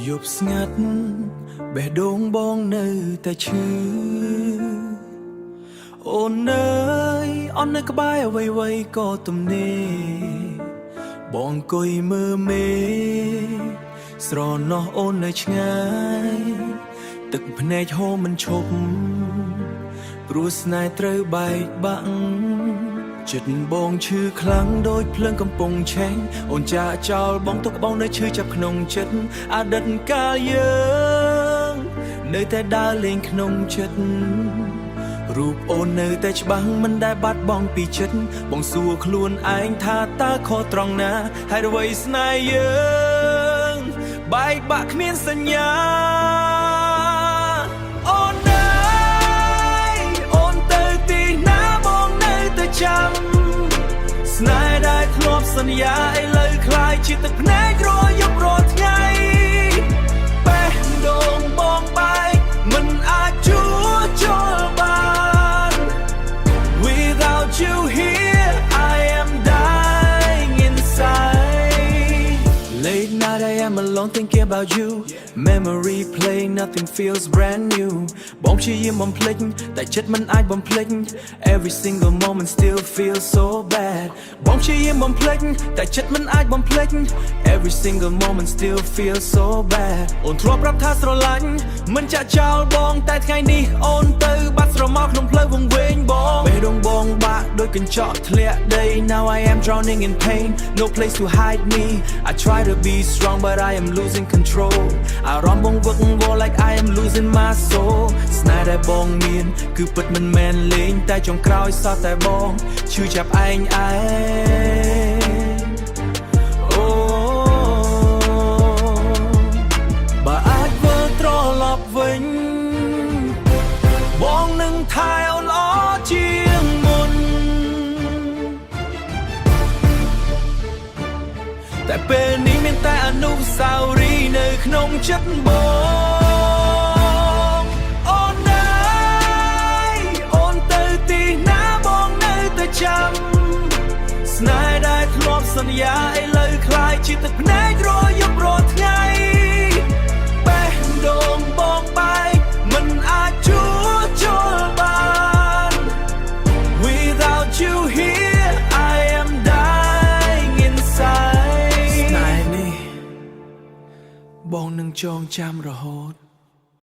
យប់ស្ងាត់បេះដូងបងនៅតែឈឺអូនអើយអន់នៅក្បែរអ្វីៗក៏ទំនេរបងអង្គុយមើលមេស្រណោះអូននៅឆ្ងាយទឹកភ្នែកហូរមិនឈប់ព្រោះស្នេហ៍ត្រូវបែកបាក់ចិត្តបងឈឺខ្លាំងដូចភ្លើងកំពុងឆេះអូនចាចោលបងទុកបងនៅឈឺចាប់ក្នុងចិត្តអតីតកាលយើងនៅតែដើរលេងក្នុងចិត្តរូបអូននៅតែច្បាស់មិនដែលបាត់បង់ពីចិត្តបងសួរខ្លួនឯងថាតើខុសត្រង់ណាហើយអ្វីស្នេហ៍យើងបែកបាក់គ្មានសញ្ញាអូនអើយអូនទៅទីណាបងនៅតែចាំស្នេហ៍ដែលធ្លាប់សន្យាឥឡូវคล้ายជាទឹកភ្នែករាល់យប់រាល់ថ្ងៃបេះដូងបងបែកមិនអាចជួសជុលបាន Without you here I am dying inside Late night I am alone thinking about you Memory play nothing feels brand new បងព្យាយាមបំភ្លេចតែចិត្តមិនអាចបំភ្លេច Every single moment still feels so bad បងព្យាយាមបំភ្លេចតែចិត្តមិនអាចបំភ្លេច Every single moment still feels so bad អូនធ្លាប់ប្រាប់ថាស្រឡាញ់មិនចាក់ចោលបងតែថ្ងៃនេះអូនទៅបាត់ស្រមោលក្នុងផ្លូវវង្វេងបងបេះដូងបងបាក់ដូចកញ្ចក់ធ្លាក់ដី Now I am drowning in pain no place to hide me I try to be strong but I am losing control អារម្មណ៍បងវឹកវរ like I am losing my soul ស្នេហ៍ដែលបងមានគឺពិតមិនមែនលេងតែចុងក្រោយសោះតែបងឈឺចាប់ឯងអូបើអាចវិលត្រឡប់វិញបងនឹងថែអូនល្អជាងមុនតែពេលនេះមានតែអនុស្សាវរីយ៍នៅក្នុងចិត្តបងអូនអើយអូនទៅទីណាបងនៅតែចាំស្នេហ៍ដែលធ្លាប់សន្យាឥឡូវคล้ายជាទឹកភ្នែករាល់យប់រាល់ថ្ងៃបេះដូងបងបែកមិនអាចជួសជុលបាន Without you here I am dying inside ស្នេហ៍នេះបងនឹងចងចាំរហូត